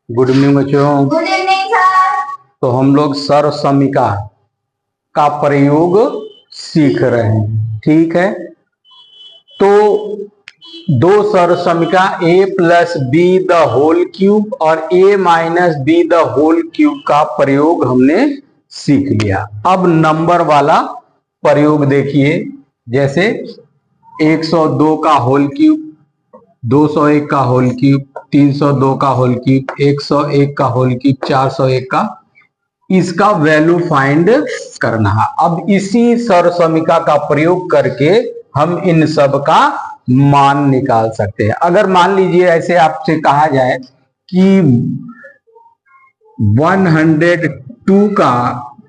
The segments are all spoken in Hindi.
गुड इवनिंग बच्चों। Good evening sir. तो हम लोग सर्वसमीका का प्रयोग सीख रहे हैं, ठीक है। तो दो सर्वसमीका a plus B the whole cube और a minus B the whole cube का प्रयोग हमने सीख लिया। अब नंबर वाला प्रयोग देखिए, जैसे 102 का होल क्यूब, 201 का होल क्यूब, 302 का होल क्यूब, 101 का होल क्यूब, 401 का, इसका वैल्यू फाइंड करना है। अब इसी सर्वसमीका का प्रयोग करके हम इन सब का मान निकाल सकते हैं। अगर मान लीजिए ऐसे आपसे कहा जाए कि 102 का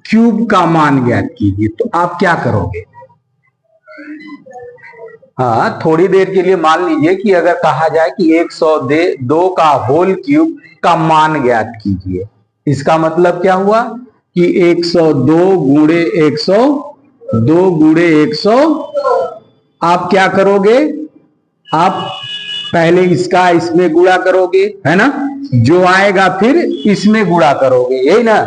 क्यूब का मान ज्ञात कीजिए, तो आप क्या करोगे? हाँ, थोड़ी देर के लिए मान लीजिए कि अगर कहा जाए कि 102 का होल क्यूब का मान ज्ञात कीजिए, इसका मतलब क्या हुआ कि 102 गुणे 102 गुणे 100। आप क्या करोगे? आप पहले इसका इसमें गुणा करोगे, है ना, जो आएगा फिर इसमें गुणा करोगे, यही ना।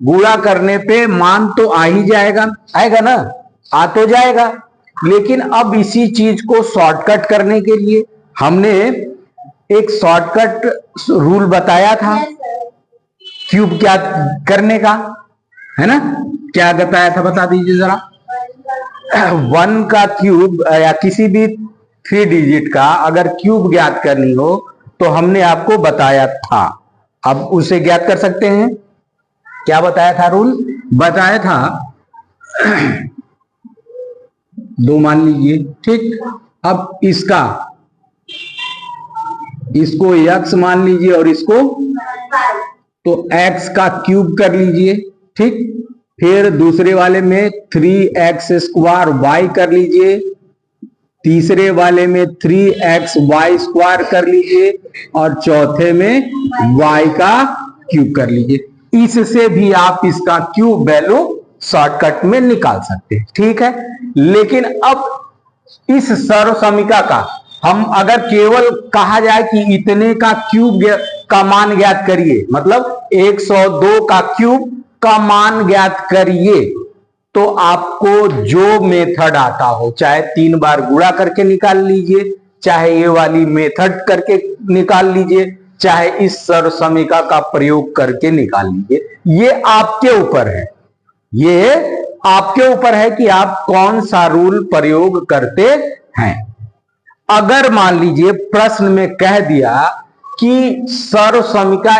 गुणा करने पे मान तो आ ही जाएगा, आएगा ना, आ तो जाएगा। लेकिन अब इसी चीज को शॉर्टकट करने के लिए हमने एक शॉर्टकट रूल बताया था क्यूब क्या करने का, है ना। क्या बताया था, बता दीजिए जरा। 1 का क्यूब या किसी भी 3 डिजिट का अगर क्यूब ज्ञात करनी हो तो हमने आपको बताया था। अब उसे ज्ञात कर सकते हैं। क्या बताया था? रूल बताया था 2 मान लीजिए, ठीक। अब इसको x मान लीजिए और इसको तो x का क्यूब कर लीजिए, ठीक। फिर दूसरे वाले में 3x स्क्वायर y कर लीजिए, तीसरे वाले में 3x y स्क्वायर कर लीजिए और चौथे में y का क्यूब कर लीजिए। इससे भी आप इसका क्यूब वैल्यू शॉर्टकट में निकाल सकते हैं, ठीक है। लेकिन अब इस सर्वसमीका का हम अगर केवल कहा जाए कि इतने का क्यूब का मान ज्ञात करिए, मतलब 102 का क्यूब का मान ज्ञात करिए, तो आपको जो मेथड आता हो, चाहे 3 बार गुणा करके निकाल लीजिए, चाहे ये वाली मेथड करके निकाल लीजिए, चाहे इस सर्वसमीका का प्रयोग करके निकाल लीजिए, ये आपके ऊपर है। ये आपके ऊपर है कि आप कौन सा रूल प्रयोग करते हैं। अगर मान लीजिए प्रश्न में कह दिया कि सर्वसमीका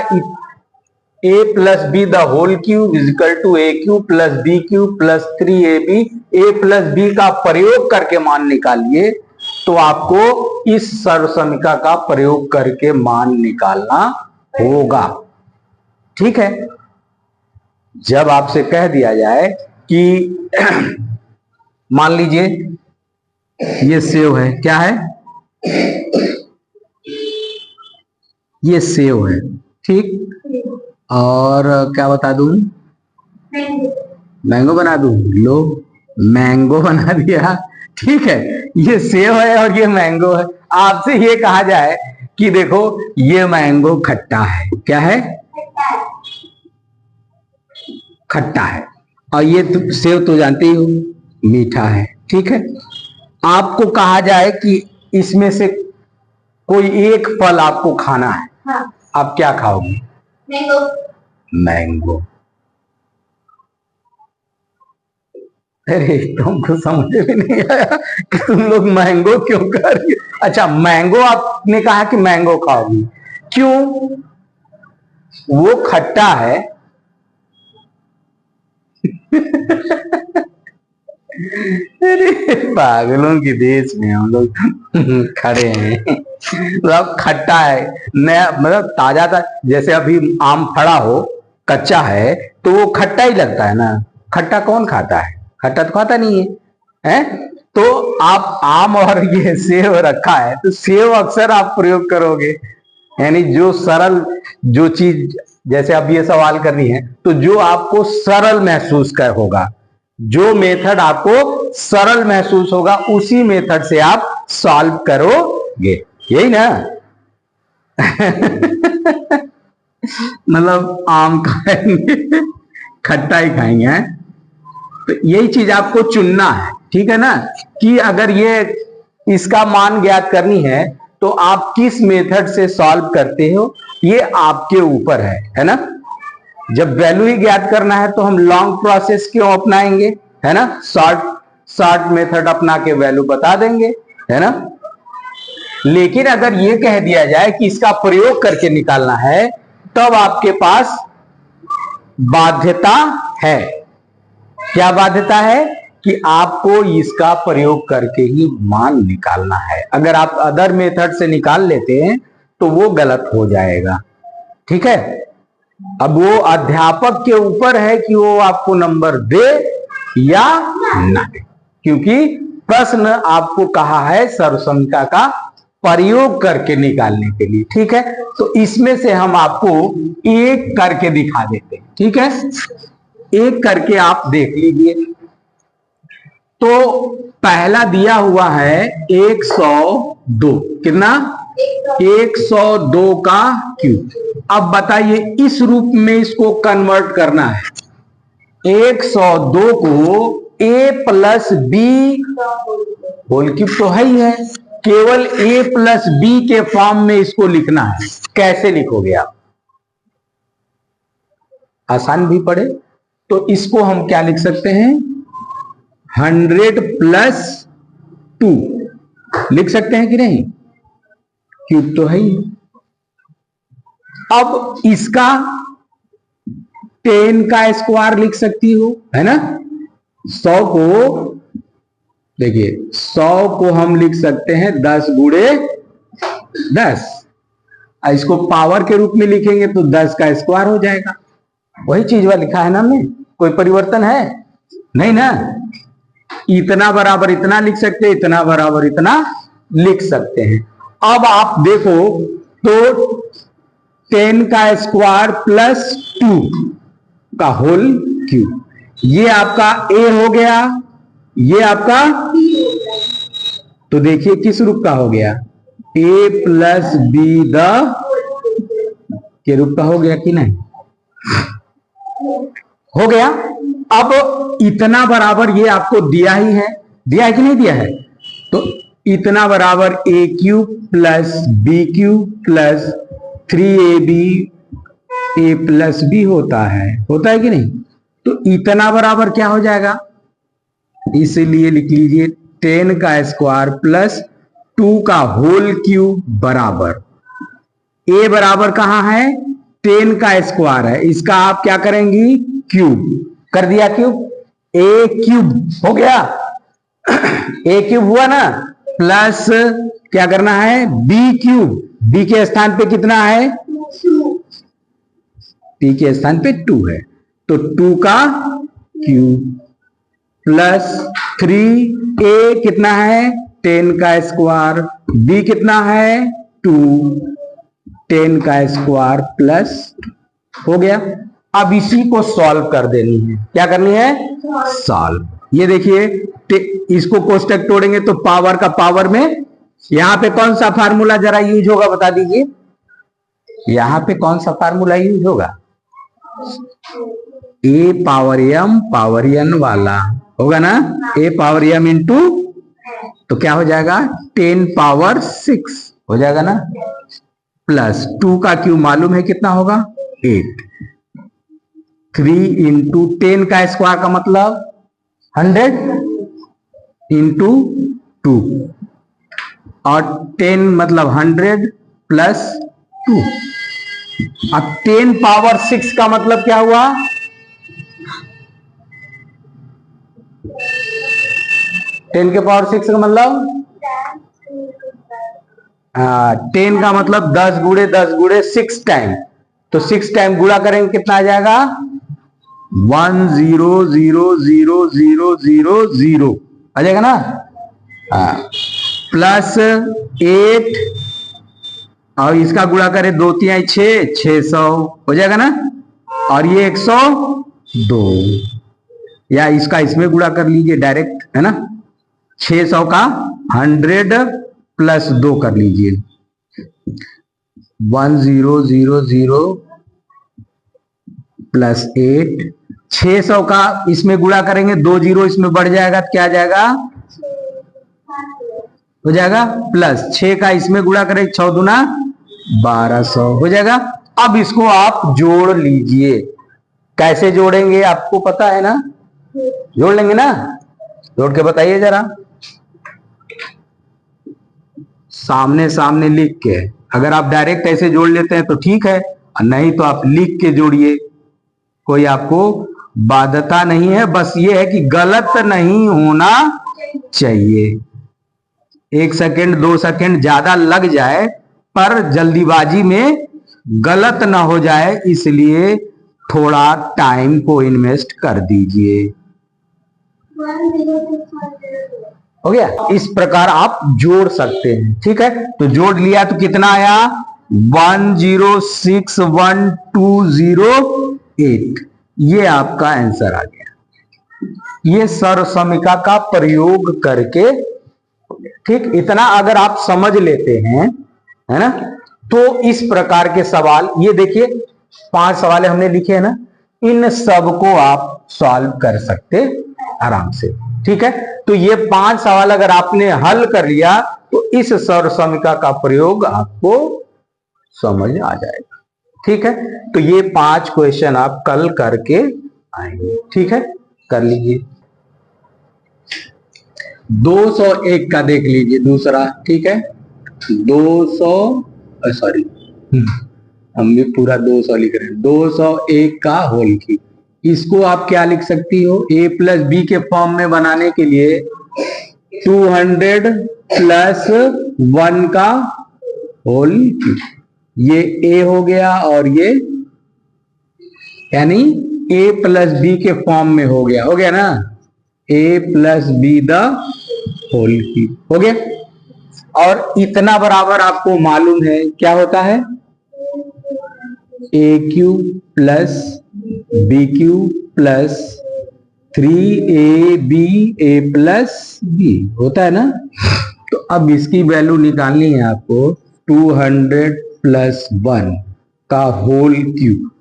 a plus B the whole cube is equal to A cube plus B cube plus 3ab a plus B का प्रयोग करके मान निकालिए, तो आपको इस सर्वसमीका का प्रयोग करके मान निकालना होगा, ठीक है। जब आपसे कह दिया जाए कि मान लीजिए ये सेव है, क्या है? ये सेव है, ठीक। और क्या बता दूं? मैंगो बना दूं? लो, मैंगो बना दिया, ठीक है। ये सेव है और ये मैंगो है। आपसे ये कहा जाए कि देखो ये मैंगो खट्टा है, क्या है? खट्टा है। और ये तो सेव तो जानते ही हो मीठा है, ठीक है। आपको कहा जाए कि इसमें से कोई एक फल आपको खाना है, हाँ। आप क्या खाओगे? मैंगो। मैंगो। अरे तुमको समझ में नहीं आया कि तुम लोग मैंगो क्यों कर रही हो? अच्छा, मैंगो आपने कहा कि मैंगो खाओगी, क्यों? वो खट्टा है। अरे पागलों के देश में हम लोग खड़े हैं। मतलब खट्टा है, नया, मतलब ताजा था। जैसे अभी आम फड़ा हो, कच्चा है, तो वो खट्टा ही लगता है ना। खट्टा कौन खाता है? खट्टा तो खाता नहीं है, हैं? तो आप आम और ये सेव रखा है, तो सेव अक्सर आप प्रयोग करोगे, यानी जो सरल, जो चीज, जैसे अब ये सवाल करनी है तो जो आपको सरल महसूस कर होगा, जो मेथड आपको सरल महसूस होगा, उसी मेथड से आप सॉल्व करोगे, यही ना। मतलब आम खाएंगे, खट्टा ही खाएंगे है? तो यही चीज आपको चुनना है, ठीक है ना, कि अगर ये इसका मान ज्ञात करनी है तो आप किस मेथड से सॉल्व करते हो, ये आपके ऊपर है ना। जब वैल्यू ही ज्ञात करना है तो हम लॉन्ग प्रोसेस क्यों अपनाएंगे, है ना, शॉर्ट मेथड अपना के वैल्यू बता देंगे, है ना। लेकिन अगर ये कह दिया जाए कि इसका प्रयोग करके निकालना है, तब आपके पास बाध्यता है। क्या बाध्यता है? कि आपको इसका प्रयोग करके ही मान निकालना है। अगर आप अदर मेथड से निकाल लेते हैं तो वो गलत हो जाएगा, ठीक है। अब वो अध्यापक के ऊपर है कि वो आपको नंबर दे या ना दे, क्योंकि प्रश्न आपको कहा है सर्वसंख्या का प्रयोग करके निकालने के लिए, ठीक है। तो इसमें से हम आपको एक करके दिखा देते हैं, ठीक है। एक करके आप देख लीजिए। तो पहला दिया हुआ है 102, कितना? 102 का क्यूब। अब बताइए इस रूप में इसको कन्वर्ट करना है। 102 को a plus B whole cube तो है ही है, केवल a प्लस बी के फॉर्म में इसको लिखना है। कैसे लिखोगे आप? आसान भी पड़े तो इसको हम क्या लिख सकते हैं, 100 प्लस 2 लिख सकते हैं कि नहीं, क्यूब तो है ही। अब इसका 10 का स्क्वायर लिख सकती हो, है ना। 100 को देखिए, 100 को हम लिख सकते हैं 10 गुणे 10। इसको पावर के रूप में लिखेंगे तो 10 का स्क्वायर हो जाएगा। वही चीज वह लिखा है ना, हमने कोई परिवर्तन है नहीं ना। इतना बराबर इतना लिख सकते हैं, इतना बराबर इतना लिख सकते हैं। अब आप देखो तो 10 का स्क्वायर प्लस 2 का होल क्यूब, ये आपका a हो गया, ये आपका, तो देखिए किस रूप का हो गया, a प्लस बी द के रूप का हो गया कि नहीं, हो गया। अब इतना बराबर ये आपको दिया ही है, दिया है कि नहीं दिया है, तो इतना बराबर a cube plus B cube plus 3ab a plus B होता है कि नहीं। तो इतना बराबर क्या हो जाएगा, इसीलिए लिख लीजिए 10 का स्क्वायर प्लस 2 का होल क्यूब बराबर, a बराबर कहां है, 10 का स्क्वायर है, इसका आप क्या करेंगी, क्यूब कर दिया, क्यूब a क्यूब हो गया, a क्यूब हुआ ना, प्लस क्या करना है, b क्यूब, b के स्थान पे कितना है, p के स्थान पे 2 है, तो 2 का क्यूब प्लस 3a कितना है, 10 का स्क्वायर, b कितना है 2, 10 का स्क्वायर प्लस, हो गया। अब इसी को सॉल्व कर देनी है, क्या करनी है, सॉल्व। ये देखिए इसको कोष्टक तोड़ेंगे तो पावर का पावर में, यहां पे कौन सा फार्मूला जरा यूज होगा बता दीजिए, यहां पे कौन सा फार्मूला यूज होगा, a power m power n वाला होगा ना, a पावर m इंटू, तो क्या हो जाएगा 10 पावर 6 हो जाएगा ना, प्लस 2 का क्यूब मालूम है कितना होगा 8, 3 इंटू 10 का स्क्वायर का मतलब 100 इंटू 2, और 10 मतलब 100 प्लस 2। अब 10 पावर 6 का मतलब क्या हुआ, 10 के पावर 6 का मतलब 10 का मतलब 10 गुणे 6 टाइम, तो 6 टाइम गुणा करेंगे कितना आ जाएगा 1000000 आ जाएगा ना, प्लस 8 और इसका गुणा करें 2 3 6, 600 हो जाएगा ना, और ये 102, या इसका इसमें गुणा कर लीजिए डायरेक्ट, है ना, 600 का 100 प्लस 2 कर लीजिए, 1000 प्लस 8, 600 का इसमें गुणा करेंगे, 2 जीरो इसमें बढ़ जाएगा तो क्या आ जाएगा, हो जाएगा प्लस 6 का इसमें गुणा करेंगे, 6 दूना 1200 हो जाएगा। अब इसको आप जोड़ लीजिए। कैसे जोड़ेंगे आपको पता है ना, जोड़ लेंगे ना, जोड़ के बताइए जरा, सामने सामने लिख के। अगर आप डायरेक्ट ऐसे जोड़ लेते हैं तो ठीक है, और नहीं तो आप लिख के जोड़िए, कोई आपको बाध्यता नहीं है, बस ये है कि गलत नहीं होना चाहिए। 1 सेकंड 2 सेकंड ज्यादा लग जाए पर जल्दीबाजी में गलत ना हो जाए, इसलिए थोड़ा टाइम को इन्वेस्ट कर दीजिए। हो गया, इस प्रकार आप जोड़ सकते हैं। ठीक है, तो जोड़ लिया तो कितना आया, 1061208, ये आपका आंसर आ गया। ये सर्वसमीका का प्रयोग करके, ठीक, इतना अगर आप समझ लेते हैं, है ना, तो इस प्रकार के सवाल, ये देखिए 5 सवाल हमने लिखे हैं ना, इन सब को आप सॉल्व कर सकते आराम से। ठीक है, तो ये 5 सवाल अगर आपने हल कर लिया तो इस सर्वसमीका का प्रयोग आपको समझ आ जाएगा। ठीक है, तो ये 5 क्वेश्चन आप कल करके आएंगे। ठीक है, कर लीजिए। 201 का देख लीजिए दूसरा। ठीक है, 200 सॉरी हम भी पूरा 200 लिख रहे हैं। 201 का होल की, इसको आप क्या लिख सकती हो, a प्लस बी के फॉर्म में बनाने के लिए 200 प्लस 1 का होल की, ये a हो गया और ये यानी a प्लस बी के फॉर्म में हो गया ना, a plus B the whole की हो गया। और इतना बराबर आपको मालूम है क्या होता है, a cube plus b cube plus 3ab a plus B होता है ना। तो अब इसकी वैल्यू निकालनी है आपको, 200 प्लस 1 का होल क्यूब।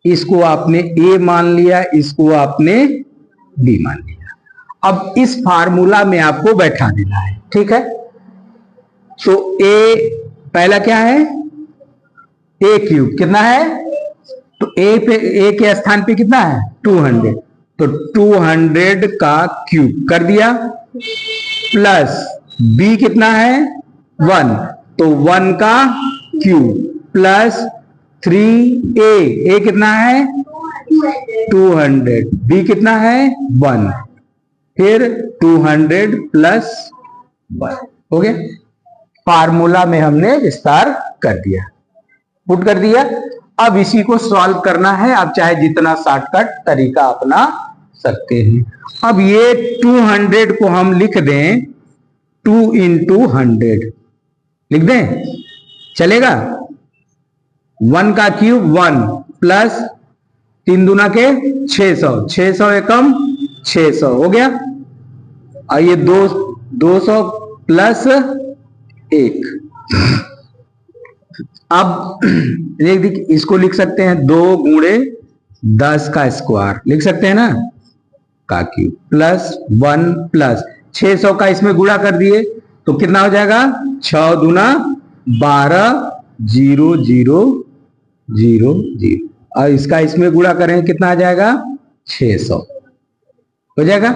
इसको आपने a मान लिया, इसको आपने b मान लिया। अब इस फार्मूला में आपको बैठा देना है। ठीक है, तो a पहला क्या है, a क्यूब कितना है, तो a के स्थान पे कितना है 200, तो 200 का क्यूब कर दिया, प्लस b कितना है 1, तो 1 का क्यूब प्लस 3a कितना है 200, b कितना है 1, फिर 200 प्लस 1 हो गया। फार्मूला में हमने विस्तार कर दिया, पुट कर दिया। अब इसी को सॉल्व करना है, आप चाहे जितना शॉर्टकट तरीका अपना सकते हैं। अब ये 200 को हम लिख दें 2 into 100 लिख दें, चलेगा। 1 का क्यूब 1 प्लस 3 दूना के 600, 600 एकम 600 हो गया। और ये 200 प्लस 1, अब इसको लिख सकते हैं 2 गुणे 10 का स्क्वायर लिख सकते हैं ना, का क्यूब प्लस 1 प्लस 600 का इसमें गुणा कर दिए तो कितना हो जाएगा, 6 दूना 12 0 0 0 0, और इसका इसमें गुणा करें कितना आ जाएगा 600 हो जाएगा।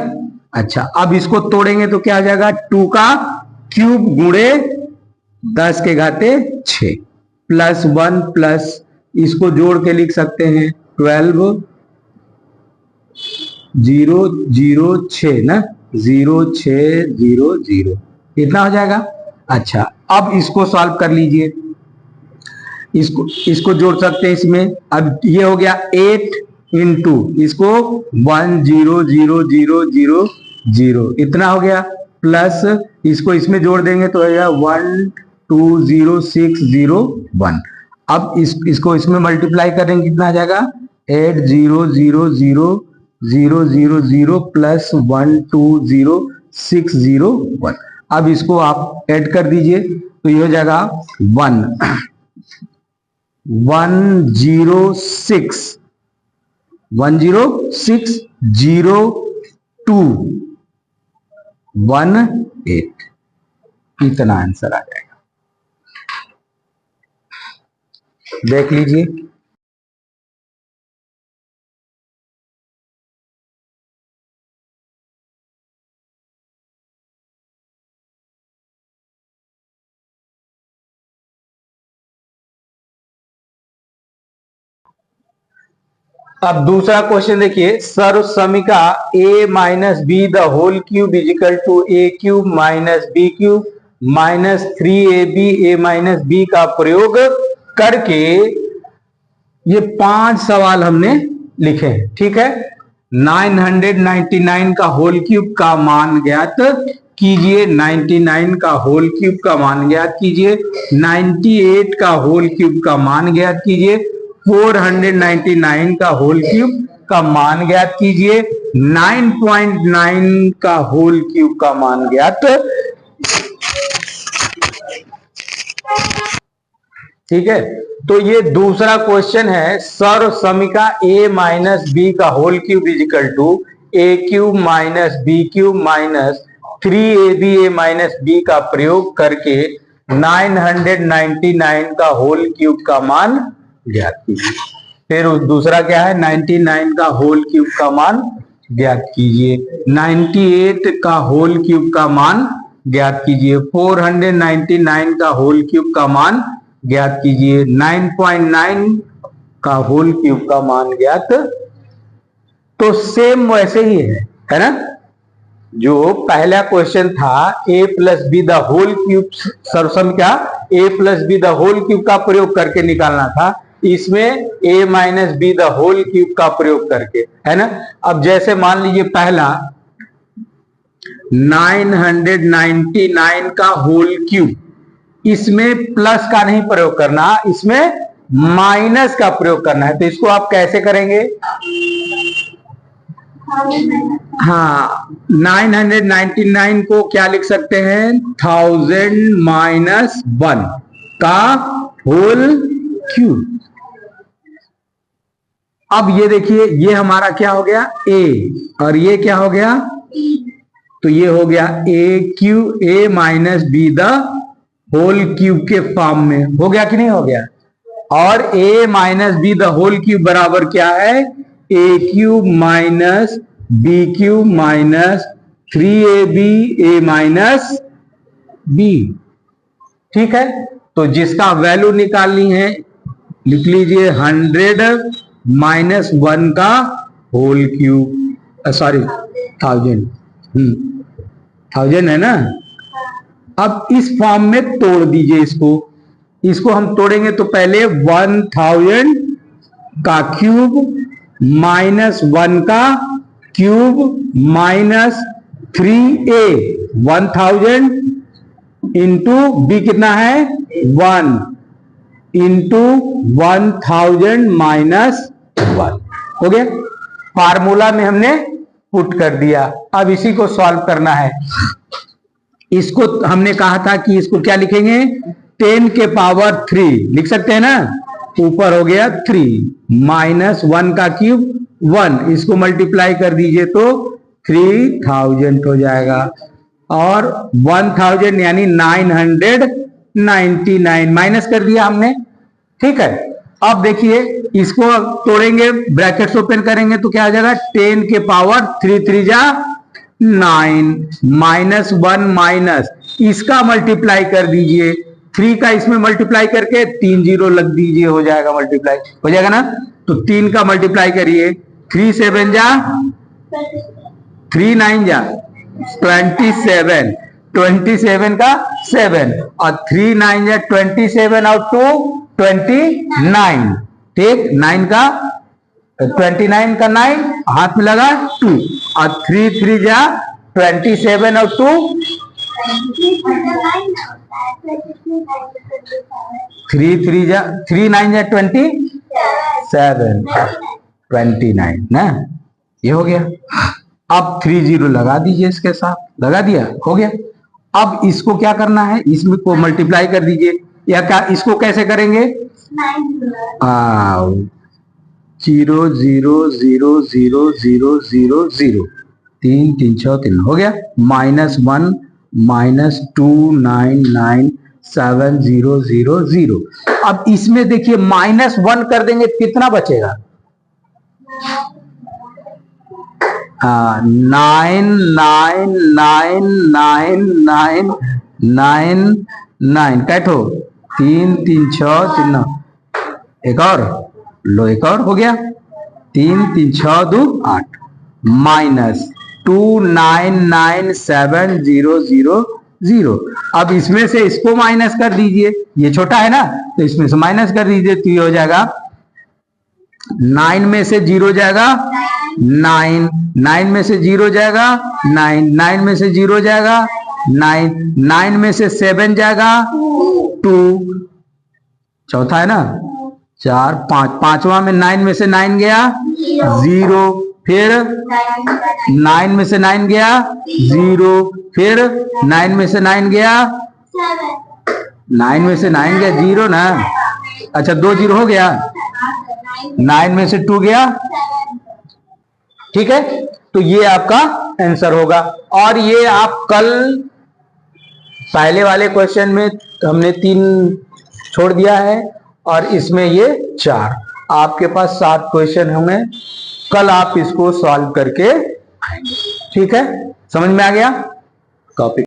अच्छा, अब इसको तोड़ेंगे तो क्या आ जाएगा, 2 का क्यूब गुणे 10 के घाते 6 प्लस 1 प्लस, इसको जोड़ के लिख सकते हैं 12 0 0 6 ना, 0 6 0 0, इतना हो जाएगा। अच्छा, अब इसको सॉल्व कर लीजिए, इसको जोड़ सकते हैं इसमें। अब ये हो गया 8 इंटू इसको 1 0 0 0 0 0, इतना हो गया, प्लस इसको इसमें जोड़ देंगे तो आएगा 1 2 0 6 0 1। अब इसको इसमें मल्टीप्लाई करेंगे कितना आ जाएगा, 8 0 0 0 0 0 0 प्लस 1 2 0 6 0 1। अब इसको आप ऐड कर दीजिए तो ये हो जाएगा 1 1 0 6 1060218 इतना आंसर आ जाएगा। देख लीजिए। अब दूसरा क्वेश्चन देखिए, सर्व समीका a minus B the whole cube is equal to a cube minus B cube minus 3ab a minus B का प्रयोग करके ये 5 सवाल हमने लिखे हैं। ठीक है। 999 का होल क्यूब का मान ज्ञात कीजिए, 99 का होल क्यूब का मान ज्ञात कीजिए, 98 का होल क्यूब का मान ज्ञात कीजिए, 499 का होल क्यूब का मान ज्ञात कीजिए, 9.9 का होल क्यूब का मान ज्ञात। ठीक है। तो ये दूसरा क्वेश्चन है, सर्व समीका a माइनस बी का whole cube is equal to a cube minus B cube minus 3ab a minus B का प्रयोग करके 999 का होल क्यूब का मान ज्ञात कीजिए। फिर दूसरा क्या है, 99 का होल क्यूब का मान ज्ञात कीजिए, 98 का होल क्यूब का मान ज्ञात कीजिए, 499 का होल क्यूब का मान ज्ञात कीजिए, 9.9 का होल क्यूब का मान ज्ञात। तो सेम वैसे ही है ना। जो पहला क्वेश्चन था a plus B the whole cube, सर्वसम क्या a plus B the whole cube का प्रयोग करके निकालना था, इसमें a minus B the whole cube का प्रयोग करके, है ना। अब जैसे मान लीजिए पहला 999 का होल क्यूब, इसमें प्लस का नहीं प्रयोग करना, इसमें माइनस का प्रयोग करना है। तो इसको आप कैसे करेंगे? हाँ, 999 को क्या लिख सकते हैं, 1000 माइनस 1 का होल क्यूब। अब ये देखिए, ये हमारा क्या हो गया, a, और ये क्या हो गया, तो ये हो गया a minus B the whole cube के फॉर्म में। हो गया कि नहीं हो गया? और a minus B the whole cube बराबर क्या है, a cube minus B cube minus 3ab a minus B. ठीक है। तो जिसका वैल्यू निकालनी है लिख लीजिए 100 माइनस 1 का होल क्यूब, सॉरी 1000, 1000 है ना। अब इस फॉर्म में तोड़ दीजिए इसको हम तोड़ेंगे तो पहले 1000 का क्यूब माइनस 1 का cube minus 3a, 1000 into B कितना है 1 इंटू 1000 माइनस 1 हो गया। फार्मूला में हमने पुट कर दिया। अब इसी को सॉल्व करना है। इसको हमने कहा था कि इसको क्या लिखेंगे, 10 के पावर 3 लिख सकते हैं ना। ऊपर हो गया 3 माइनस 1 का क्यूब 1, इसको मल्टीप्लाई कर दीजिए तो 3000 हो जाएगा। और 1000 यानी 999 माइनस कर दिया हमने। ठीक है। अब देखिए इसको तोड़ेंगे, ब्रैकेट्स ओपन करेंगे तो क्या आ जाएगा, 10 के पावर 3 3 जा 9 माइनस 1 माइनस इसका मल्टीप्लाई कर दीजिए, 3 का इसमें मल्टीप्लाई करके 3 0 लग दीजिए, हो जाएगा मल्टीप्लाई, हो जाएगा ना। तो 3 का मल्टीप्लाई करिए, 3 7 जा 3 9 जा 27, 27 का 7 और 3 9 जा 27 और 2 29। ठीक, 9 का 29 का 9 हाथ में लगा 2 और 3 3 जा 27 और 2 3 3 जा 3 9 जा 27 29 ना। ये हो गया। अब 3 0 लगा दीजिए, इसके साथ लगा दिया, हो गया। अब इसको क्या करना है, इसमें को मल्टीप्लाई कर दीजिए, या क्या इसको कैसे करेंगे, 0 0 0 0 0 0 0 3 3 6 3 हो गया। -1 -2997000। अब इसमें देखिए -1 कर देंगे कितना बचेगा? 9 9 9 9 9 9 9 कैठो 3 3 6 3 9। एक और लो, एक और हो गया। 3 3 6 2 8 -2997000। अब इसमें से इसको माइनस कर दीजिए, ये छोटा है ना, तो इसमें से माइनस कर दीजिए, तो ये हो जाएगा 9 में से 0 जाएगा 9, 9 में से 0 जाएगा 9, 9 में से 0 जाएगा 9, 9 में से 7 जाएगा 2, चौथा है ना 4 5, पांचवा में 9 में से 9 गया 0, फिर 9 में से 9 गया 0, फिर 9 में से 9 गया 9 में से 9 गया 0 ना। अच्छा 2 0 हो गया। 9 में से 2 गया, ठीक है। तो ये आपका आंसर होगा। और ये आप कल पहले वाले क्वेश्चन में हमने 3 छोड़ दिया है और इसमें ये 4, आपके पास 7 क्वेश्चन होंगे। कल आप इसको सॉल्व करके, ठीक है, समझ में आ गया? कॉपी